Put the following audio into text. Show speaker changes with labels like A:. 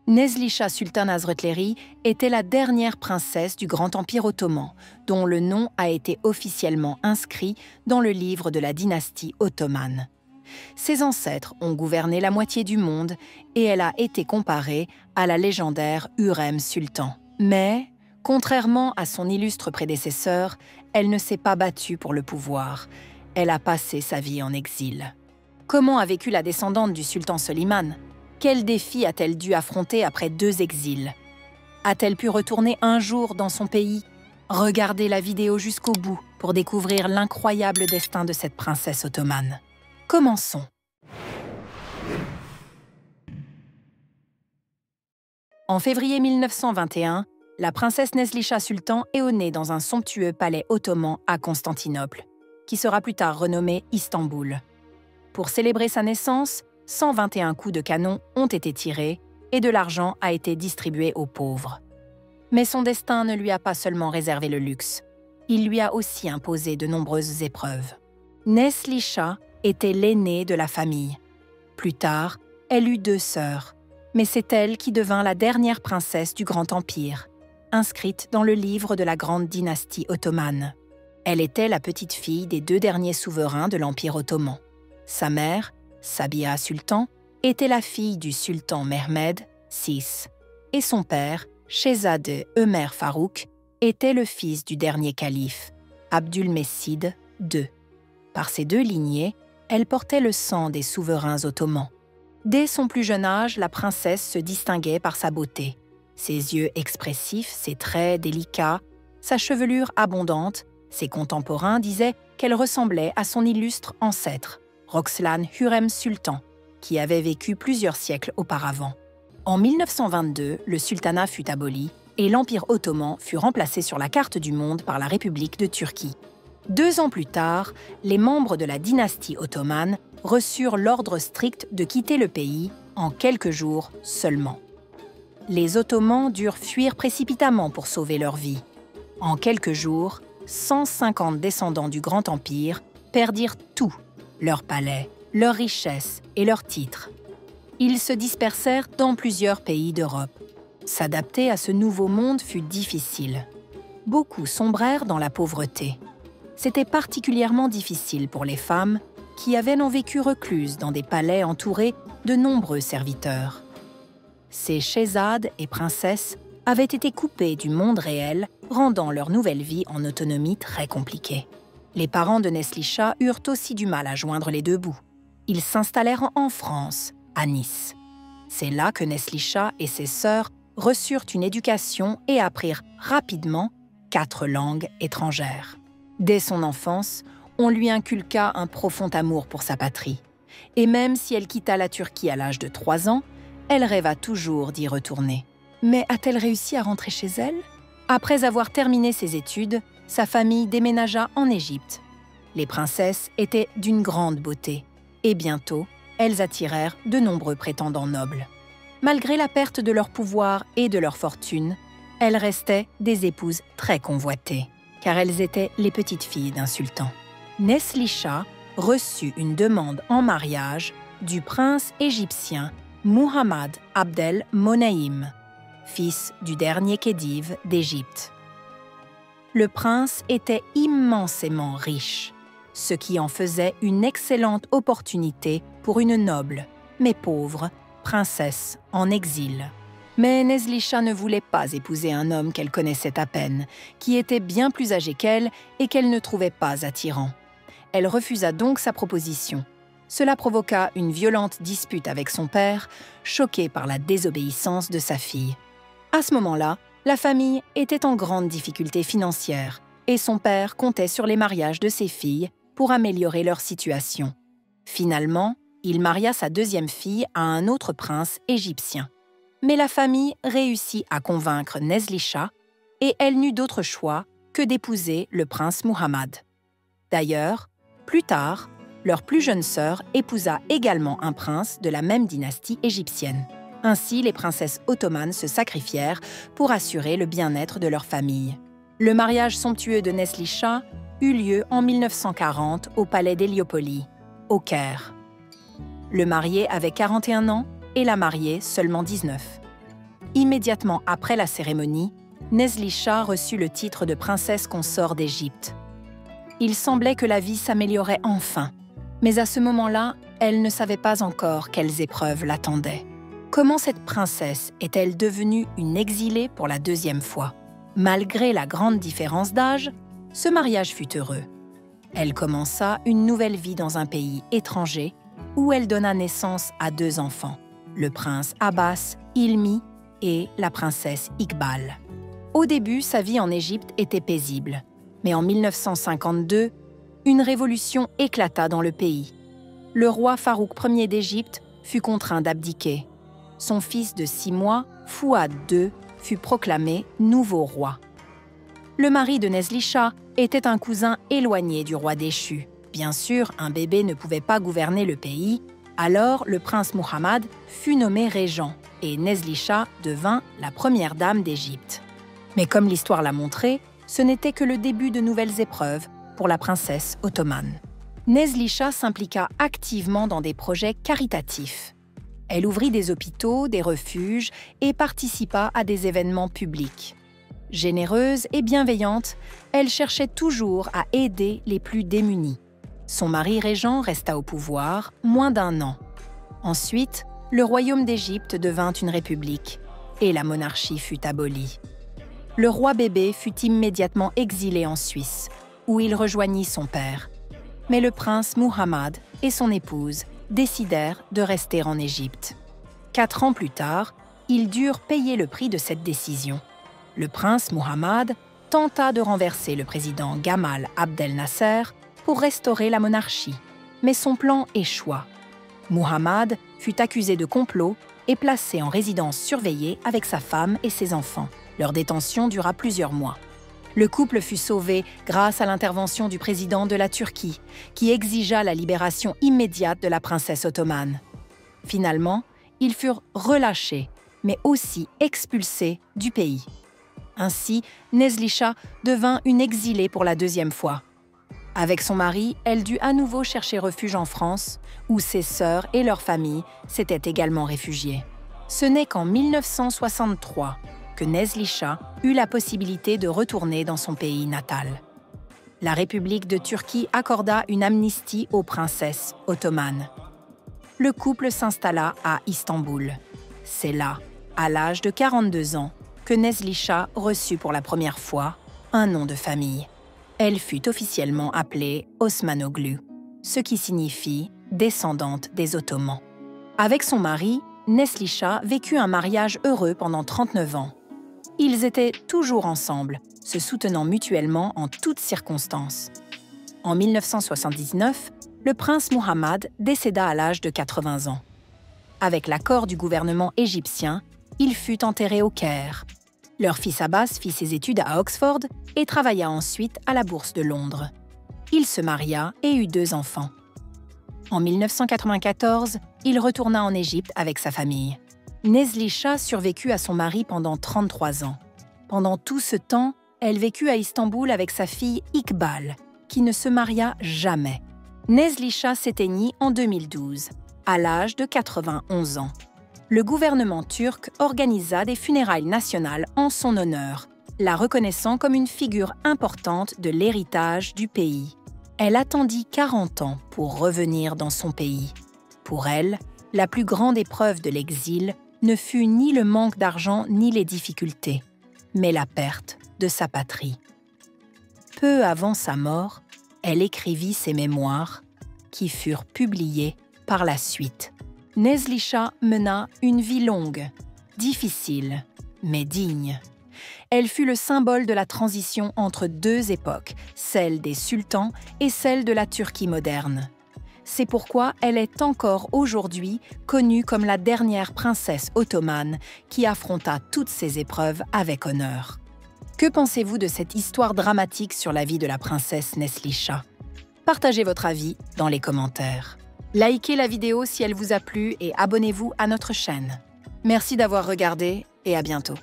A: Nezlişah Sultan Hazretleri était la dernière princesse du Grand Empire ottoman, dont le nom a été officiellement inscrit dans le livre de la dynastie ottomane. Ses ancêtres ont gouverné la moitié du monde et elle a été comparée à la légendaire Hürrem Sultan. Mais, contrairement à son illustre prédécesseur, elle ne s'est pas battue pour le pouvoir. Elle a passé sa vie en exil. Comment a vécu la descendante du sultan Soliman ? Quels défis a-t-elle dû affronter après 2 exils? A-t-elle pu retourner un jour dans son pays? Regardez la vidéo jusqu'au bout pour découvrir l'incroyable destin de cette princesse ottomane. Commençons. En février 1921, la princesse Nezlişah Sultan est née dans un somptueux palais ottoman à Constantinople, qui sera plus tard renommé Istanbul. Pour célébrer sa naissance, 121 coups de canon ont été tirés et de l'argent a été distribué aux pauvres. Mais son destin ne lui a pas seulement réservé le luxe, il lui a aussi imposé de nombreuses épreuves. Nezlişah était l'aînée de la famille. Plus tard, elle eut 2 sœurs, mais c'est elle qui devint la dernière princesse du Grand Empire, inscrite dans le livre de la grande dynastie ottomane. Elle était la petite fille des 2 derniers souverains de l'Empire ottoman. Sa mère, Sabiha Sultan, était la fille du sultan Mehmed VI et son père, Shehzadeh Ömer Farouk, était le fils du dernier calife, Abdülmecid II. Par ces 2 lignées, elle portait le sang des souverains ottomans. Dès son plus jeune âge, la princesse se distinguait par sa beauté. Ses yeux expressifs, ses traits délicats, sa chevelure abondante, ses contemporains disaient qu'elle ressemblait à son illustre ancêtre, Roxlan Hürrem Sultan, qui avait vécu plusieurs siècles auparavant. En 1922, le sultanat fut aboli et l'Empire ottoman fut remplacé sur la carte du monde par la République de Turquie. 2 ans plus tard, les membres de la dynastie ottomane reçurent l'ordre strict de quitter le pays en quelques jours seulement. Les Ottomans durent fuir précipitamment pour sauver leur vie. En quelques jours, 150 descendants du Grand Empire perdirent tout, leurs palais, leurs richesses et leurs titres. Ils se dispersèrent dans plusieurs pays d'Europe. S'adapter à ce nouveau monde fut difficile. Beaucoup sombrèrent dans la pauvreté. C'était particulièrement difficile pour les femmes qui avaient vécu recluses dans des palais entourés de nombreux serviteurs. Ces shehzades et princesses avaient été coupées du monde réel, rendant leur nouvelle vie en autonomie très compliquée. Les parents de Nezlişah eurent aussi du mal à joindre les 2 bouts. Ils s'installèrent en France, à Nice. C'est là que Nezlişah et ses sœurs reçurent une éducation et apprirent rapidement 4 langues étrangères. Dès son enfance, on lui inculqua un profond amour pour sa patrie. Et même si elle quitta la Turquie à l'âge de 3 ans, elle rêva toujours d'y retourner. Mais a-t-elle réussi à rentrer chez elle? Après avoir terminé ses études, sa famille déménagea en Égypte. Les princesses étaient d'une grande beauté, et bientôt, elles attirèrent de nombreux prétendants nobles. Malgré la perte de leur pouvoir et de leur fortune, elles restaient des épouses très convoitées, car elles étaient les petites filles d'un sultan. Nezlişah reçut une demande en mariage du prince égyptien Muhammad Abdel Monaïm, fils du dernier khedive d'Égypte. Le prince était immensément riche, ce qui en faisait une excellente opportunité pour une noble, mais pauvre, princesse en exil. Mais Nezlişah ne voulait pas épouser un homme qu'elle connaissait à peine, qui était bien plus âgé qu'elle et qu'elle ne trouvait pas attirant. Elle refusa donc sa proposition. Cela provoqua une violente dispute avec son père, choqué par la désobéissance de sa fille. À ce moment-là, la famille était en grande difficulté financière et son père comptait sur les mariages de ses filles pour améliorer leur situation. Finalement, il maria sa 2e fille à un autre prince égyptien. Mais la famille réussit à convaincre Nezlişah et elle n'eut d'autre choix que d'épouser le prince Muhammad. D'ailleurs, plus tard, leur plus jeune sœur épousa également un prince de la même dynastie égyptienne. Ainsi, les princesses ottomanes se sacrifièrent pour assurer le bien-être de leur famille. Le mariage somptueux de Nezlişah eut lieu en 1940 au palais d'Héliopoli, au Caire. Le marié avait 41 ans et la mariée seulement 19. immédiatement après la cérémonie, Nezlicha reçut le titre de princesse consort d'Égypte. Il semblait que la vie s'améliorait enfin, mais à ce moment-là, elle ne savait pas encore quelles épreuves l'attendaient. Comment cette princesse est-elle devenue une exilée pour la deuxième fois? Malgré la grande différence d'âge, ce mariage fut heureux. Elle commença une nouvelle vie dans un pays étranger où elle donna naissance à 2 enfants, le prince Abbas, Hilmi et la princesse Iqbal. Au début, sa vie en Égypte était paisible, mais en 1952, une révolution éclata dans le pays. Le roi Farouk Ier d'Égypte fut contraint d'abdiquer. Son fils de 6 mois, Fouad II, fut proclamé nouveau roi. Le mari de Nezlicha était un cousin éloigné du roi déchu. Bien sûr, un bébé ne pouvait pas gouverner le pays, alors le prince Muhammad fut nommé régent et Nezlicha devint la première dame d'Égypte. Mais comme l'histoire l'a montré, ce n'était que le début de nouvelles épreuves pour la princesse ottomane. Nezlicha s'impliqua activement dans des projets caritatifs. Elle ouvrit des hôpitaux, des refuges et participa à des événements publics. Généreuse et bienveillante, elle cherchait toujours à aider les plus démunis. Son mari régent resta au pouvoir moins d'1 an. Ensuite, le royaume d'Égypte devint une république et la monarchie fut abolie. Le roi bébé fut immédiatement exilé en Suisse, où il rejoignit son père. Mais le prince Muhammad et son épouse décidèrent de rester en Égypte. 4 ans plus tard, ils durent payer le prix de cette décision. Le prince Muhammad tenta de renverser le président Gamal Abdel Nasser pour restaurer la monarchie, mais son plan échoua. Muhammad fut accusé de complot et placé en résidence surveillée avec sa femme et ses enfants. Leur détention dura plusieurs mois. Le couple fut sauvé grâce à l'intervention du président de la Turquie, qui exigea la libération immédiate de la princesse ottomane. Finalement, ils furent relâchés, mais aussi expulsés du pays. Ainsi, Nezlicha devint une exilée pour la 2e fois. Avec son mari, elle dut à nouveau chercher refuge en France, où ses sœurs et leurs familles s'étaient également réfugiées. Ce n'est qu'en 1963 que Nezlicha eut la possibilité de retourner dans son pays natal. La République de Turquie accorda une amnistie aux princesses ottomanes. Le couple s'installa à Istanbul. C'est là, à l'âge de 42 ans, que Nezlicha reçut pour la première fois un nom de famille. Elle fut officiellement appelée Osmanoglu, ce qui signifie « descendante des Ottomans ». Avec son mari, Nezlicha vécut un mariage heureux pendant 39 ans. Ils étaient toujours ensemble, se soutenant mutuellement en toutes circonstances. En 1979, le prince Muhammad décéda à l'âge de 80 ans. Avec l'accord du gouvernement égyptien, il fut enterré au Caire. Leur fils Abbas fit ses études à Oxford et travailla ensuite à la Bourse de Londres. Il se maria et eut 2 enfants. En 1994, il retourna en Égypte avec sa famille. Nezlicha survécut à son mari pendant 33 ans. Pendant tout ce temps, elle vécut à Istanbul avec sa fille Iqbal, qui ne se maria jamais. Nezlicha s'éteignit en 2012, à l'âge de 91 ans. Le gouvernement turc organisa des funérailles nationales en son honneur, la reconnaissant comme une figure importante de l'héritage du pays. Elle attendit 40 ans pour revenir dans son pays. Pour elle, la plus grande épreuve de l'exil ne fut ni le manque d'argent ni les difficultés, mais la perte de sa patrie. Peu avant sa mort, elle écrivit ses mémoires, qui furent publiées par la suite. Nezlicha mena une vie longue, difficile, mais digne. Elle fut le symbole de la transition entre 2 époques, celle des sultans et celle de la Turquie moderne. C'est pourquoi elle est encore aujourd'hui connue comme la dernière princesse ottomane qui affronta toutes ces épreuves avec honneur. Que pensez-vous de cette histoire dramatique sur la vie de la princesse Nezlicha? Partagez votre avis dans les commentaires. Likez la vidéo si elle vous a plu et abonnez-vous à notre chaîne. Merci d'avoir regardé et à bientôt.